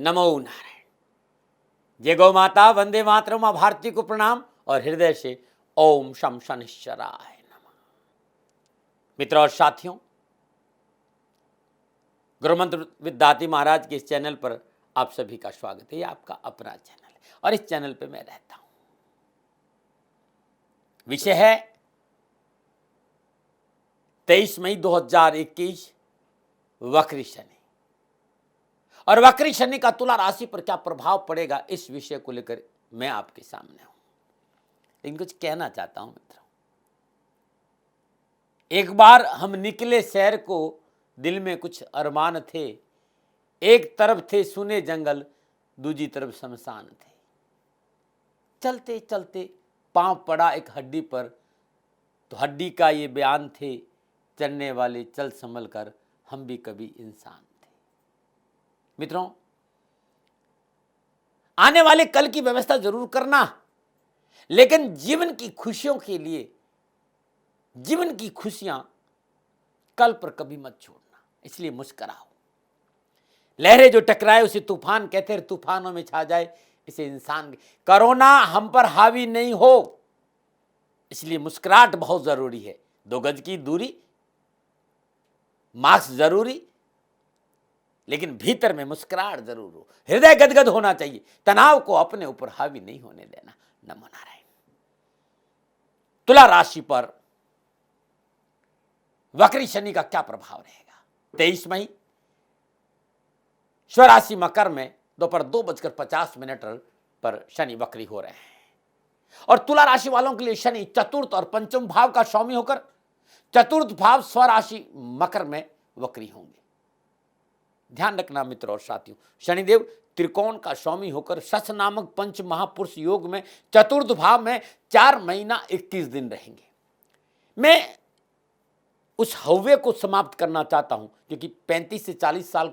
नमो नारायण। जय गौ माता, वंदे मातरम, मां भारती को प्रणाम और हृदय से ओम शम शनिश्चराय नमः। मित्रों और साथियों, गुरुमंत्र विद दाती महाराज के इस चैनल पर आप सभी का स्वागत है। ये आपका अपना चैनल है और इस चैनल पे मैं रहता हूं। विषय है 23 मई 2021 वक्री शनि। और वक्री शनि का तुला राशि पर क्या प्रभाव पड़ेगा, इस विषय को लेकर मैं आपके सामने हूं। लेकिन कुछ कहना चाहता हूं मित्रों। एक बार हम निकले शहर को, दिल में कुछ अरमान थे। एक तरफ थे सुने जंगल, दूसरी तरफ शमशान थे। चलते चलते पांव पड़ा एक हड्डी पर, तो हड्डी का ये बयान थे, चलने वाले चल संभल कर, हम भी कभी इंसान थे। मित्रों, आने वाले कल की व्यवस्था जरूर करना, लेकिन जीवन की खुशियों के लिए, जीवन की खुशियां कल पर कभी मत छोड़ना। इसलिए मुस्कुराओ। लहरें जो टकराए उसे तूफान कहते हैं, तूफानों में छा जाए इसे इंसान। कोरोना हम पर हावी नहीं हो, इसलिए मुस्कुराहट बहुत जरूरी है। 2 गज की दूरी, मास्क जरूरी, लेकिन भीतर में मुस्कुराहट जरूर हो। हृदय गदगद होना चाहिए। तनाव को अपने ऊपर हावी नहीं होने देना। नमो नारायण। तुला राशि पर वक्री शनि का क्या प्रभाव रहेगा? 23 मई स्वराशि मकर में दोपहर 2:50 पर शनि वक्री हो रहे हैं। और तुला राशि वालों के लिए शनि चतुर्थ और पंचम भाव का स्वामी होकर चतुर्थ भाव स्वराशि मकर में वक्री होंगे। ध्यान रखना मित्रों और साथियों, शनिदेव त्रिकोण का स्वामी होकर शश नामक पंच महापुरुष योग में चतुर्थ भाव में 4 महीना 21 दिन रहेंगे। मैं उस हव्य को समाप्त करना चाहता हूं, क्योंकि 35 से 40 साल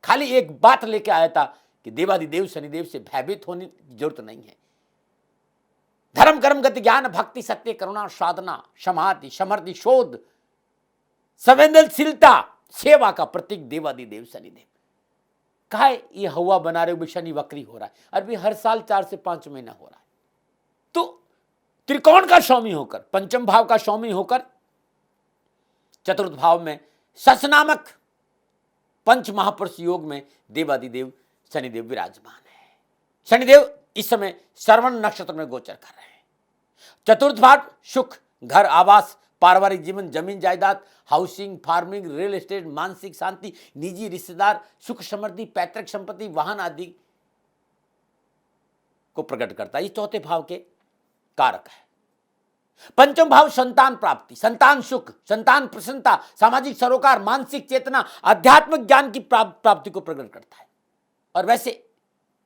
खाली एक बात लेके आया था कि देवादिदेव शनिदेव से भयभीत होने की जरूरत नहीं है। धर्म कर्म गति ज्ञान भक्ति सत्य करुणा साधना समाधि समर्थि शोध संवेदनशीलता सेवा का प्रतीक देवादिदेव शनिदेव। कहा ये हवा बना रहे हुए शनि वक्री हो रहा है, अभी हर साल 4 से 5 महीना हो रहा है। तो त्रिकोण का स्वामी होकर, पंचम भाव का स्वामी होकर चतुर्थ भाव में शश नामक पंच महापुरुष योग में देवादिदेव शनिदेव विराजमान है। शनिदेव इस समय श्रवण नक्षत्र में गोचर कर रहे हैं। चतुर्थ भाव सुख, घर, आवास, पारिवारिक जीवन, जमीन जायदाद, हाउसिंग, फार्मिंग, रियल एस्टेट, मानसिक शांति, निजी रिश्तेदार, सुख समृद्धि, पैतृक संपत्ति, वाहन आदि को प्रकट करता है। ये चौथे भाव के कारक है। पंचम भाव संतान प्राप्ति, संतान सुख, संतान प्रसन्नता, सामाजिक सरोकार, मानसिक चेतना, आध्यात्मिक ज्ञान की प्राप्ति को प्रकट करता है। और वैसे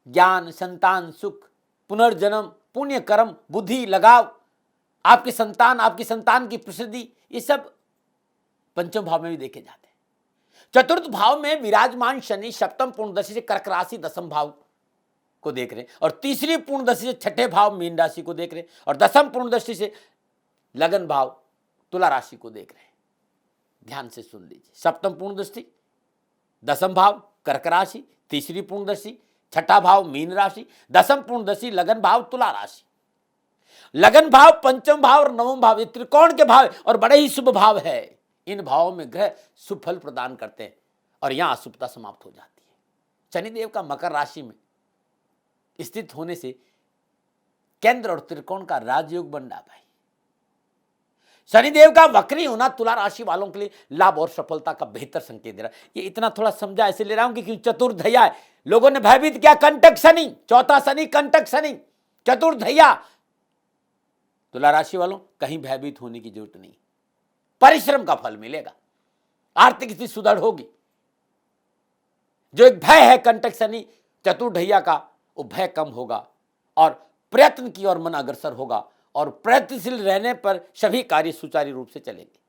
ज्ञान, संतान सुख, पुनर्जन्म, पुण्य कर्म, बुद्धि लगाव, आपकी संतान की प्रसिद्धि, ये सब पंचम भाव में भी देखे जाते हैं। चतुर्थ भाव में विराजमान शनि सप्तम पूर्ण दशा से कर्क राशि दसम भाव को देख रहे हैं, और तीसरी पूर्ण दशा से छठे भाव मीन राशि को देख रहे हैं, और दसम पूर्ण दृष्टि से लगन भाव तुला राशि को देख रहे हैं। ध्यान से सुन लीजिए। सप्तम पूर्ण दृष्टि दसम भाव कर्क राशि, तीसरी पूर्ण दृष्टि छठा भाव मीन राशि, दसम पूर्ण दृष्टि लगन भाव तुला राशि। लगन भाव, पंचम भाव और नवम भाव ये त्रिकोण के भाव और बड़े ही शुभ भाव है। इन भावों में ग्रह शुभ फल प्रदान करते हैं और यहां अशुभता समाप्त हो जाती है। शनिदेव का मकर राशि में स्थित होने से केंद्र और त्रिकोण का राजयोग बन रहा भाई। शनिदेव का वक्री होना तुला राशि वालों के लिए लाभ और सफलता का बेहतर संकेत दे रहा है। ये इतना थोड़ा समझा ऐसे ले रहा हूं कि चतुर्धैया है। लोगों ने भयभीत किया, कंटक शनि, चौथा शनि, कंटक शनि, चतुर्धैया। तुला राशि वालों कहीं भयभीत होने की जरूरत नहीं। परिश्रम का फल मिलेगा, आर्थिक स्थिति सुदृढ़ होगी। जो एक भय है कंटक शनि चतुर्धैया का, वो भय कम होगा और प्रयत्न की ओर मन अग्रसर होगा और प्रयत्नशील रहने पर सभी कार्य सुचारू रूप से चलेंगे।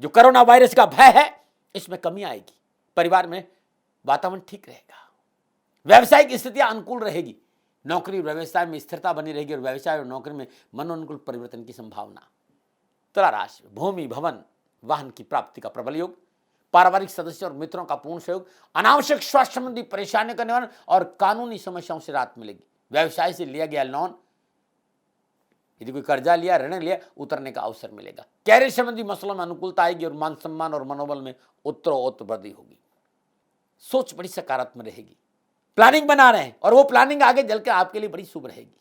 जो कोरोना वायरस का भय है, इसमें कमी आएगी। परिवार में वातावरण ठीक रहेगा। व्यवसायिक स्थितियां अनुकूल रहेगी। नौकरी व्यवसाय में स्थिरता बनी रहेगी और व्यवसाय और नौकरी में मनोनुकूल परिवर्तन की संभावना। तुला राशि भूमि, भवन, वाहन की प्राप्ति का प्रबल योग। पारिवारिक सदस्य और मित्रों का पूर्ण सहयोग, अनावश्यक स्वास्थ्य संबंधी परेशानियों का निवारण और कानूनी समस्याओं से राहत मिलेगी। व्यवसाय से लिया गया लोन, यदि कोई कर्जा लिया, ऋण लिया, उतरने का अवसर मिलेगा। कैरियर संबंधी मसलों में अनुकूलता आएगी और मान सम्मान और मनोबल में उत्तरोत्तर वृद्धि होगी। सोच बड़ी सकारात्मक रहेगी। प्लानिंग बना रहे हैं और वो प्लानिंग आगे चलकर आपके लिए बड़ी शुभ रहेगी।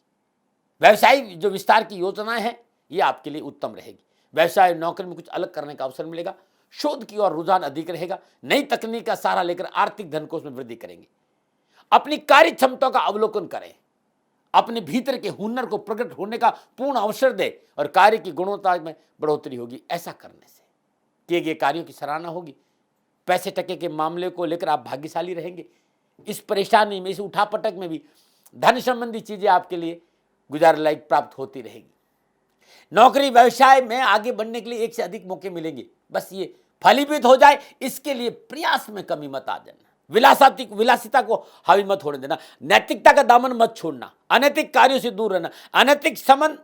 व्यवसाय जो विस्तार की योजनाएं हैं, ये आपके लिए उत्तम रहेगी। व्यवसाय नौकरी में कुछ अलग करने का अवसर मिलेगा। शोध की ओर रुझान अधिक रहेगा। नई तकनीक का सहारा लेकर आर्थिक धन कोष में वृद्धि करेंगे। अपनी कार्य क्षमता का अवलोकन करें, अपने भीतर के हुनर को प्रकट होने का पूर्ण अवसर दे और कार्य की गुणवत्ता में बढ़ोतरी होगी। ऐसा करने से किए गए कार्यों की सराहना होगी। पैसे टके के मामले को लेकर आप भाग्यशाली रहेंगे। इस परेशानी में, इस उठापटक में भी धन संबंधी चीजें आपके लिए गुजार लायक प्राप्त होती रहेगी। नौकरी व्यवसाय में आगे बढ़ने के लिए एक से अधिक मौके मिलेंगे। बस ये फलीभूत हो जाए, इसके लिए प्रयास में कमी मत आ जाना। विलासिता को हावी मत होने देना। नैतिकता का दामन मत छोड़ना। अनैतिक कार्यों से दूर रहना। अनैतिक संबंध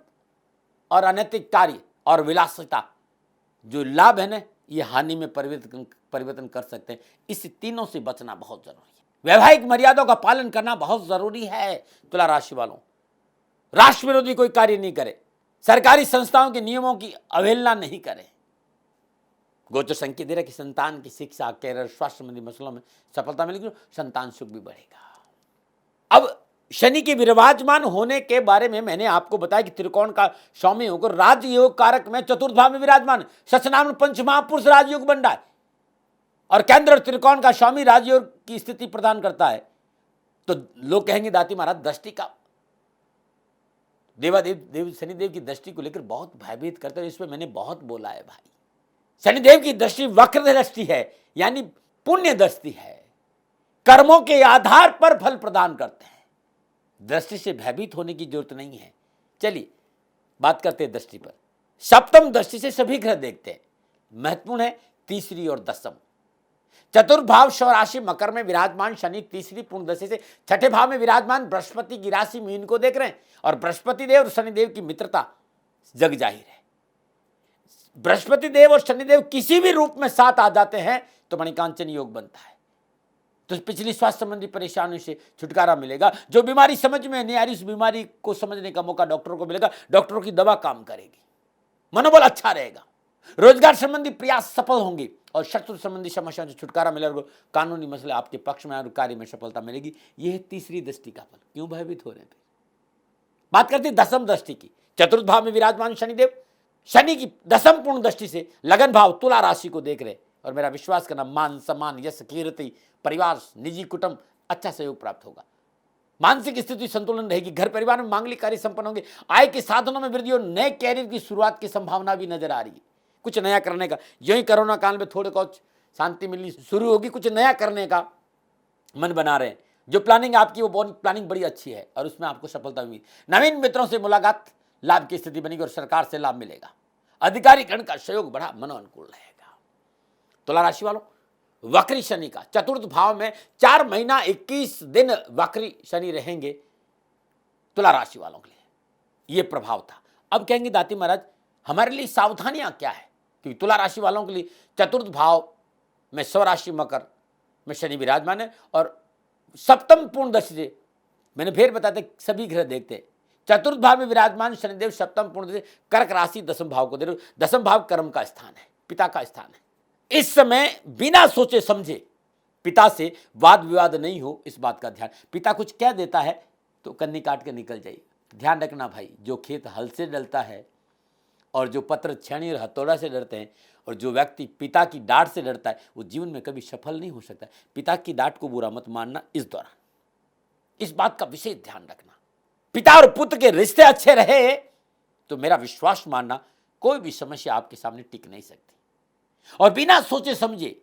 और अनैतिक कार्य और विलासिता जो लाभ है ना, ये हानि में परिवर्तन कर सकते हैं। इस तीनों से बचना बहुत जरूरी है। वैवाहिक मर्यादाओं का पालन करना बहुत जरूरी है। तुला राशि वालों, राष्ट्र विरोधी कोई कार्य नहीं करे। सरकारी संस्थाओं के नियमों की अवहेलना नहीं करें। गोचर संकेत दे रहा है कि संतान की शिक्षा, कैरियर, स्वास्थ्य संबंधी मसलों में सफलता मिलेगी। संतान सुख भी बढ़ेगा। अब शनि के विराजमान होने के बारे में मैंने आपको बताया कि त्रिकोण का स्वामी होकर राजयोग कारक में चतुर्थ भाव में विराजमान, सचनाम पंच महापुरुष राजयोग बन रहा है और केंद्र और त्रिकोण का स्वामी राजयोग की स्थिति प्रदान करता है। तो लोग कहेंगे दाती महाराज, दृष्टि का देव शनिदेव की दृष्टि को लेकर बहुत भयभीत करते हैं। इसमें मैंने बहुत बोला है भाई। शनिदेव की दृष्टि वक्र दृष्टि है, यानी पुण्य दृष्टि है। कर्मों के आधार पर फल प्रदान करते हैं। दृष्टि से भयभीत होने की जरूरत नहीं है। चलिए बात करते हैं दृष्टि पर। सप्तम दृष्टि से सभी ग्रह देखते हैं। महत्वपूर्ण है तीसरी और दसम। चतुर्थ भाव स्वराशि मकर में विराजमान शनि तीसरी पूर्ण दृष्टि से छठे भाव में विराजमान बृहस्पति की राशि मीन को देख रहे हैं और बृहस्पति देव और शनिदेव की मित्रता जग जाहिर है। बृहस्पति देव और शनिदेव किसी भी रूप में साथ आ जाते हैं तो मणिकांचन योग बनता है। तो पिछली स्वास्थ्य संबंधी परेशानियों से छुटकारा मिलेगा। जो बीमारी समझ में नहीं आ रही, उस बीमारी को समझने का मौका डॉक्टरों को मिलेगा। डॉक्टरों की दवा काम करेगी। मनोबल अच्छा रहेगा। रोजगार संबंधी प्रयास सफल होंगे और शत्रु संबंधी समस्याओं से छुटकारा मिलेगा। कानूनी मसले आपके पक्ष में और कार्य में सफलता मिलेगी। यह है तीसरी दृष्टि का फल। क्यों भयभीत हो रहे हैं? बात करते हैं दसम दृष्टि की। चतुर्थ भाव में विराजमान शनिदेव शनि की दसम पूर्ण दृष्टि से लगन भाव तुला राशि को देख रहे और मेरा विश्वास करना, मान सम्मान, यश, कीर्ति, परिवार, निजी कुटुंब अच्छा सहयोग प्राप्त होगा। मानसिक स्थिति संतुलन रहेगी। घर परिवार में मांगलिक कार्य संपन्न होंगे। आय के साधनों में वृद्धि और नए कैरियर की शुरुआत की संभावना भी नजर आ रही है। कुछ नया करने का, जो ही कोरोना काल में थोड़े कुछ शांति मिलनी शुरू होगी, कुछ नया करने का मन बना रहे हैं। जो प्लानिंग आपकी वो प्लानिंग बड़ी अच्छी है और उसमें आपको सफलता मिली। नवीन मित्रों से मुलाकात, लाभ की स्थिति बनेगी और सरकार से लाभ मिलेगा। अधिकारी गण का सहयोग बड़ा मनोअनुकूल रहेगा। तुला राशि वालों, वक्री शनि का चतुर्थ भाव में 4 महीना 21 दिन वक्री शनि रहेंगे तुला राशि वालों के लिए। यह प्रभाव था। अब कहेंगे दाती महाराज, हमारे लिए सावधानियां क्या है? क्योंकि तुला राशि वालों के लिए चतुर्थ भाव में स्वराशि मकर में शनि विराजमान है और सप्तम पूर्ण दृष्टि से मैंने फिर बताते सभी ग्रह देखते हैं। चतुर्थ भाव में विराजमान शनिदेव सप्तम पूर्ण दृष्टि कर्क राशि दसम भाव को दे रहे। दसम भाव कर्म का स्थान है, पिता का स्थान है। इस समय बिना सोचे समझे पिता से वाद विवाद नहीं हो, इस बात का ध्यान। पिता कुछ कह देता है तो कन्नी काट के निकल जाइए। ध्यान रखना भाई, जो खेत हल से डलता है और जो पत्र छेनी और हथौड़ा से डरते हैं और जो व्यक्ति पिता की डांट से डरता है वो जीवन में कभी सफल नहीं हो सकता। पिता की डांट को बुरा मत मानना इस दौरान, इस बात का विशेष ध्यान रखना। पिता और पुत्र के रिश्ते अच्छे रहे तो मेरा विश्वास मानना कोई भी समस्या आपके सामने टिक नहीं सकती। और बिना सोचे समझे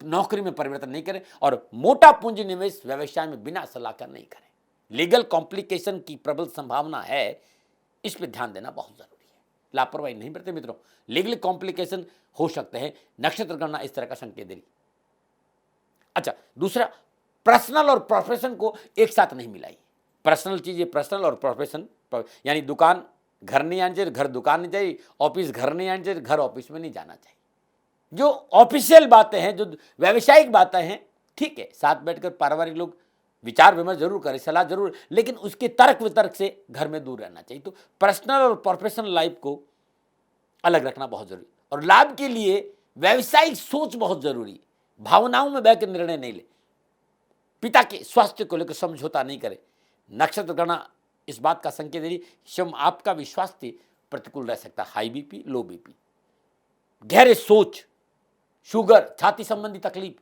नौकरी में परिवर्तन नहीं करें और मोटा पूंजी निवेश व्यवसाय में बिना सलाहकार नहीं करें। लीगल कॉम्प्लिकेशन की प्रबल संभावना है, इस पर ध्यान देना बहुत जरूरी है। लापरवाही नहीं बरते मित्रों, लीगल कॉम्प्लिकेशन हो सकते हैं। नक्षत्र गणना इस तरह का संकेत दे रही। अच्छा, दूसरा, पर्सनल और प्रोफेशन को एक साथ नहीं मिलाई। पर्सनल चीजें पर्सनल और प्रोफेशन, यानी दुकान घर नहीं आनी चाहिए, घर दुकान नहीं चाहिए, ऑफिस घर नहीं आनी चाहिए, घर ऑफिस में नहीं जाना चाहिए। जो ऑफिशियल बातें हैं, जो व्यावसायिक बातें हैं, ठीक है, साथ बैठकर पारिवारिक लोग विचार विमर्श जरूर करें, सलाह जरूर, लेकिन उसके तर्क वितर्क से घर में दूर रहना चाहिए। तो पर्सनल और प्रोफेशनल लाइफ को अलग रखना बहुत जरूरी, और लाभ के लिए व्यावसायिक सोच बहुत जरूरी है। भावनाओं में बहकर निर्णय नहीं ले, पिता के स्वास्थ्य को लेकर समझौता नहीं करे। नक्षत्र गणना इस बात का संकेत दे रही, स्वयं आपका विश्वास प्रतिकूल रह सकता है। हाई बीपी, लो बीपी, गहरे सोच, शुगर, छाती संबंधी तकलीफ,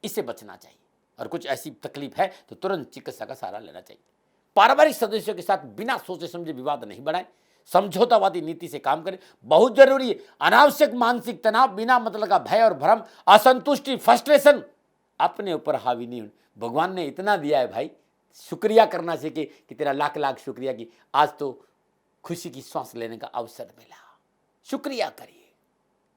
इससे बचना चाहिए। और कुछ ऐसी तकलीफ है तो तुरंत चिकित्सा का सहारा लेना चाहिए। पारिवारिक सदस्यों के साथ बिना सोचे समझे विवाद नहीं बढ़ाएं, समझौतावादी नीति से काम करें, बहुत जरूरी है। अनावश्यक मानसिक तनाव, बिना मतलब का भय और भ्रम, असंतुष्टि, फ्रस्ट्रेशन अपने ऊपर हावी नहीं होने। भगवान ने इतना दिया है भाई, शुक्रिया करना सीखे कि तेरा लाख लाख शुक्रिया कि आज तो खुशी की सांस लेने का अवसर मिला। शुक्रिया करिए।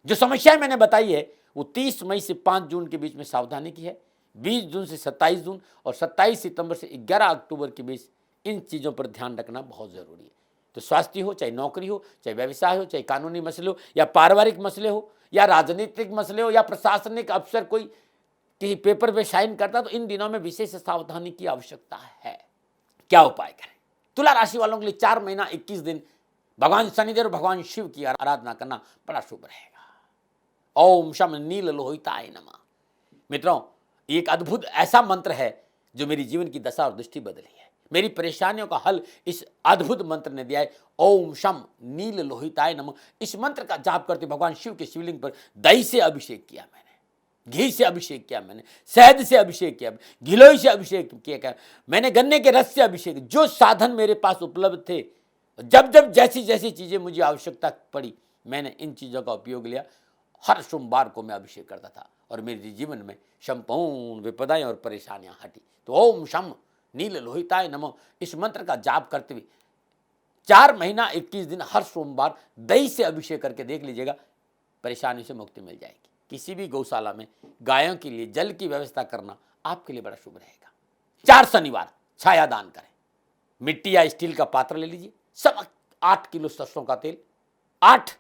जो समस्याएं मैंने बताई है वो 30 मई से 5 जून के बीच में सावधानी की है, 20 जून से 27 जून और 27 सितंबर से 11 अक्टूबर के बीच इन चीज़ों पर ध्यान रखना बहुत ज़रूरी है। तो स्वास्थ्य हो, चाहे नौकरी हो, चाहे व्यवसाय हो, चाहे कानूनी मसले हो, या पारिवारिक मसले हो, या राजनीतिक मसले हो, या प्रशासनिक अफसर कोई किसी पेपर पे साइन करता, तो इन दिनों में विशेष सावधानी की आवश्यकता है। क्या उपाय करें? तुला राशि वालों के लिए 4 महीना 21 दिन भगवान शनिदेव और भगवान शिव की आराधना करना बड़ा शुभ रहेगा। ओम शम नील लोहिताय नमः। मित्रों, एक अद्भुत ऐसा मंत्र है जो मेरी जीवन की दशा और दृष्टि बदली है। मेरी परेशानियों का हल इस अद्भुत मंत्र ने दिया है। ओम शम नील लोहिताय नमः। इस मंत्र का जाप करते भगवान शिव के शिवलिंग पर दही से अभिषेक किया मैंने, घी से अभिषेक किया मैंने, शहद से अभिषेक किया, गिलोय से अभिषेक किया मैंने, गन्ने के रस से अभिषेक। जो साधन मेरे पास उपलब्ध थे, जब जब जैसी जैसी चीजें मुझे आवश्यकता पड़ी, मैंने इन चीजों का उपयोग लिया। हर सोमवार को मैं अभिषेक करता था और मेरे जीवन में संपूर्ण विपदाएं और परेशानियां हटी। तो ओम शम नील लोहिताय नमः इस मंत्र का जाप करते हुए 4 महीना 21 दिन हर सोमवार दही से अभिषेक करके देख लीजिएगा, परेशानी से मुक्ति मिल जाएगी। किसी भी गौशाला में गायों के लिए जल की व्यवस्था करना आपके लिए बड़ा शुभ रहेगा। 4 शनिवार छाया दान करें। मिट्टी या स्टील का पात्र ले लीजिए, सब 8 किलो सरसों का तेल, 8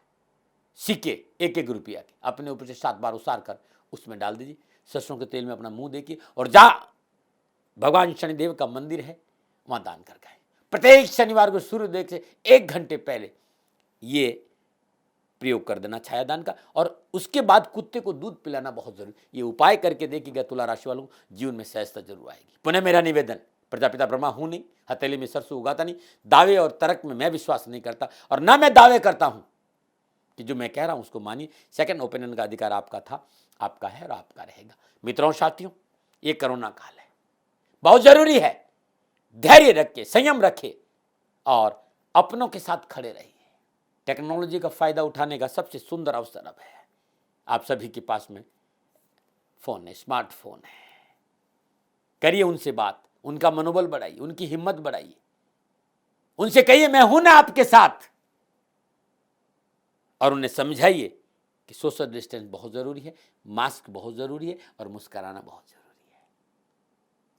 सिक्के 1-1 रुपया के अपने ऊपर से 7 बार उसार कर उसमें डाल दीजिए। सरसों के तेल में अपना मुंह देखिए और जहाँ भगवान शनिदेव का मंदिर है वहां दान कर गए। प्रत्येक शनिवार को सूर्योदय से 1 घंटे पहले ये प्रयोग कर देना छाया दान का, और उसके बाद कुत्ते को दूध पिलाना बहुत जरूरी। ये उपाय करके देखिएगा, तुला राशि वालों को जीवन में सहजता जरूर आएगी। पुनः मेरा निवेदन, प्रजापिता ब्रह्मा हूं नहीं, हथेली में सरसों उगाता नहीं, दावे और तर्क में मैं विश्वास नहीं करता, और ना मैं दावे करता हूं कि जो मैं कह रहा हूं उसको मानिए। सेकंड ओपिनियन का अधिकार आपका था, आपका है और आपका रहेगा। मित्रों साथियों, ये कोरोना काल है, बहुत जरूरी है धैर्य रखे, संयम रखे और अपनों के साथ खड़े रहिए। टेक्नोलॉजी का फायदा उठाने का सबसे सुंदर अवसर अब है। आप सभी के पास में फोन है, स्मार्टफोन है, करिए उनसे बात, उनका मनोबल बढ़ाइए, उनकी हिम्मत बढ़ाइए, उनसे कहिए मैं हूं ना आपके साथ, और उन्हें समझाइए कि सोशल डिस्टेंस बहुत जरूरी है, मास्क बहुत जरूरी है और मुस्कुराना बहुत जरूरी है।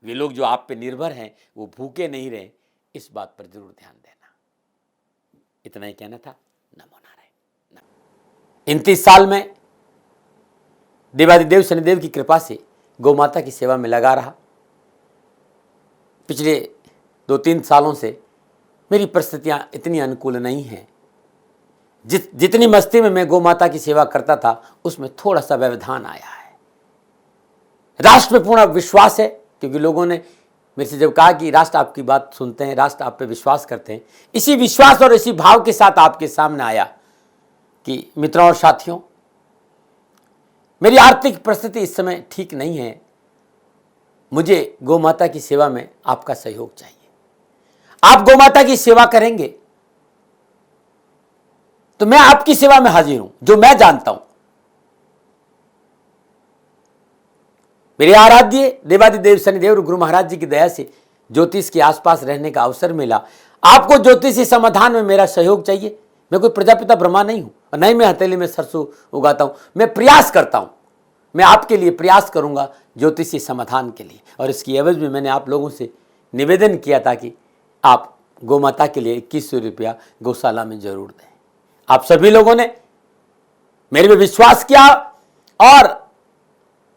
वे लोग जो आप पे निर्भर हैं वो भूखे नहीं रहे, इस बात पर जरूर ध्यान देना। इतना ही कहना था। नमो नारायण। 29 साल में देवादिदेव शनिदेव की कृपा से गौ माता की सेवा में लगा रहा। पिछले 2-3 सालों से मेरी परिस्थितियां इतनी अनुकूल नहीं हैं। जितनी मस्ती में मैं गौ माता की सेवा करता था उसमें थोड़ा सा व्यवधान आया है। राष्ट्र पे पूर्ण विश्वास है, क्योंकि लोगों ने मेरे से जब कहा कि राष्ट्र आपकी बात सुनते हैं, राष्ट्र आप पे विश्वास करते हैं, इसी विश्वास और इसी भाव के साथ आपके सामने आया कि मित्रों और साथियों, मेरी आर्थिक परिस्थिति इस समय ठीक नहीं है, मुझे गौ माता की सेवा में आपका सहयोग चाहिए। आप गौ माता की सेवा करेंगे तो मैं आपकी सेवा में हाजिर हूं। जो मैं जानता हूं, मेरे आराध्य देवादिदेव शनिदेव गुरु महाराज जी की दया से ज्योतिष के आसपास रहने का अवसर मिला। आपको ज्योतिषी समाधान में मेरा सहयोग चाहिए। मैं कोई प्रजापिता ब्रह्मा नहीं हूं और नहीं मैं हथेली में सरसों उगाता हूं। मैं प्रयास करता हूं, मैं आपके लिए प्रयास करूंगा ज्योतिषी समाधान के लिए, और इसकी एवज में मैंने आप लोगों से निवेदन किया था कि आप गौ माता के लिए 2100 रुपया गौशाला में जरूर दें। आप सभी लोगों ने मेरे पे विश्वास किया और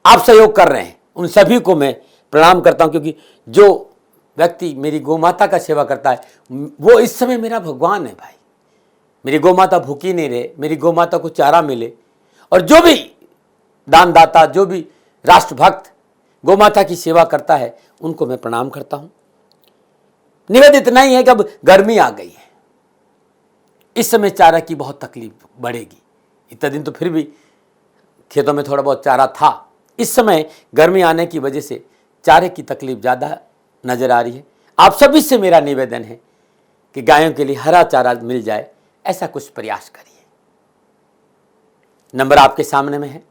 आप सहयोग कर रहे हैं, उन सभी को मैं प्रणाम करता हूं, क्योंकि जो व्यक्ति मेरी गौ माता का सेवा करता है वो इस समय मेरा भगवान है भाई। मेरी गौ माता भूखी नहीं रहे, मेरी गौ माता को चारा मिले, और जो भी दानदाता, जो भी राष्ट्रभक्त गौ माता की सेवा करता है उनको मैं प्रणाम करता हूं। निवेदन इतना ही है कि अब गर्मी आ गई है, इस समय चारा की बहुत तकलीफ बढ़ेगी। इतना दिन तो फिर भी खेतों में थोड़ा बहुत चारा था, इस समय गर्मी आने की वजह से चारे की तकलीफ ज़्यादा नजर आ रही है। आप सभी से मेरा निवेदन है कि गायों के लिए हरा चारा मिल जाए, ऐसा कुछ प्रयास करिए। नंबर आपके सामने में है,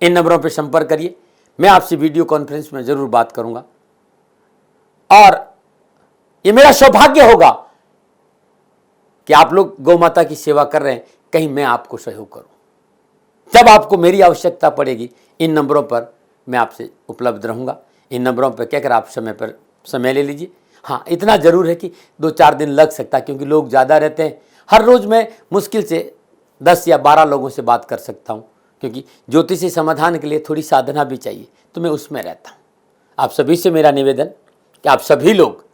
इन नंबरों पर संपर्क करिए। मैं आपसे वीडियो कॉन्फ्रेंस में जरूर बात करूंगा, और ये मेरा सौभाग्य होगा कि आप लोग गौ माता की सेवा कर रहे हैं, कहीं मैं आपको सहयोग करूं। जब आपको मेरी आवश्यकता पड़ेगी, इन नंबरों पर मैं आपसे उपलब्ध रहूंगा। इन नंबरों पर कहकर आप समय ले लीजिए। हाँ, इतना जरूर है कि 2-4 दिन लग सकता है, क्योंकि लोग ज़्यादा रहते हैं। हर रोज़ मैं मुश्किल से 10 या 12 लोगों से बात कर सकता हूँ, क्योंकि ज्योतिषी समाधान के लिए थोड़ी साधना भी चाहिए, तो मैं उसमें रहता हूँ। आप सभी से मेरा निवेदन कि आप सभी लोग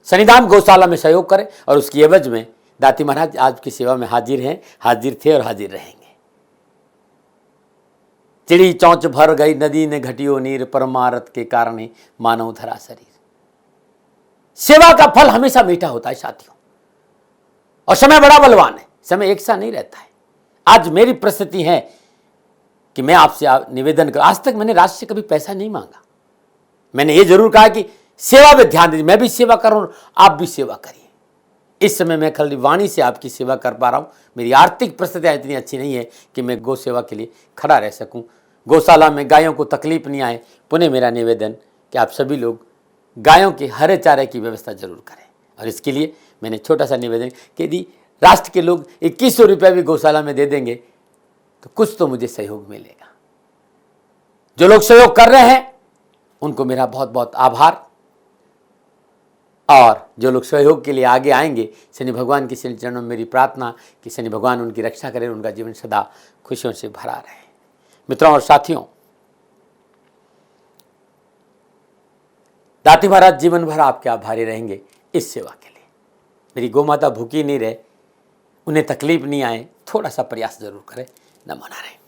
शनिधाम गौशाला में सहयोग करें, और उसकी एवज में दाती महाराज आपकी सेवा में हाजिर हैं, हाजिर थे और हाजिर रहेंगे। चिड़ी चौंच भर गई नदी ने घटियो नीर, परमारथ के कारण ही मानव धरा शरीर। सेवा का फल हमेशा मीठा होता है साथियों, और समय बड़ा बलवान है, समय एक सा नहीं रहता है। आज मेरी परिस्थिति है कि मैं आपसे निवेदन कर, आज तक मैंने राष्ट्र से कभी पैसा नहीं मांगा। मैंने ये जरूर कहा कि सेवा में ध्यान दीजिए, मैं भी सेवा करूं, आप भी सेवा करिए। इस समय मैं खाली वाणी से आपकी सेवा कर पा रहा हूं। मेरी आर्थिक परिस्थितियां इतनी अच्छी नहीं है कि मैं गौ सेवा के लिए खड़ा रह सकूं, गौशाला में गायों को तकलीफ नहीं आए। पुनः मेरा निवेदन कि आप सभी लोग गायों के हरे चारे की व्यवस्था जरूर करें, और इसके लिए मैंने छोटा सा निवेदन कि यदि राष्ट्र के लोग 2100 रुपये भी गौशाला में दे देंगे तो कुछ तो मुझे सहयोग मिलेगा। जो लोग सहयोग कर रहे हैं उनको मेरा बहुत बहुत आभार, और जो लोग सहयोग के लिए आगे आएंगे, शनि भगवान के श्री चरणों में मेरी प्रार्थना कि शनि भगवान उनकी रक्षा करें, उनका जीवन सदा खुशियों से भरा रहे। मित्रों और साथियों, दाती महाराज जीवन भर आपके आभारी रहेंगे इस सेवा के लिए। मेरी गौ माता भूखी नहीं रहे, उन्हें तकलीफ नहीं आए, थोड़ा सा प्रयास जरूर करें। नमो नारायण।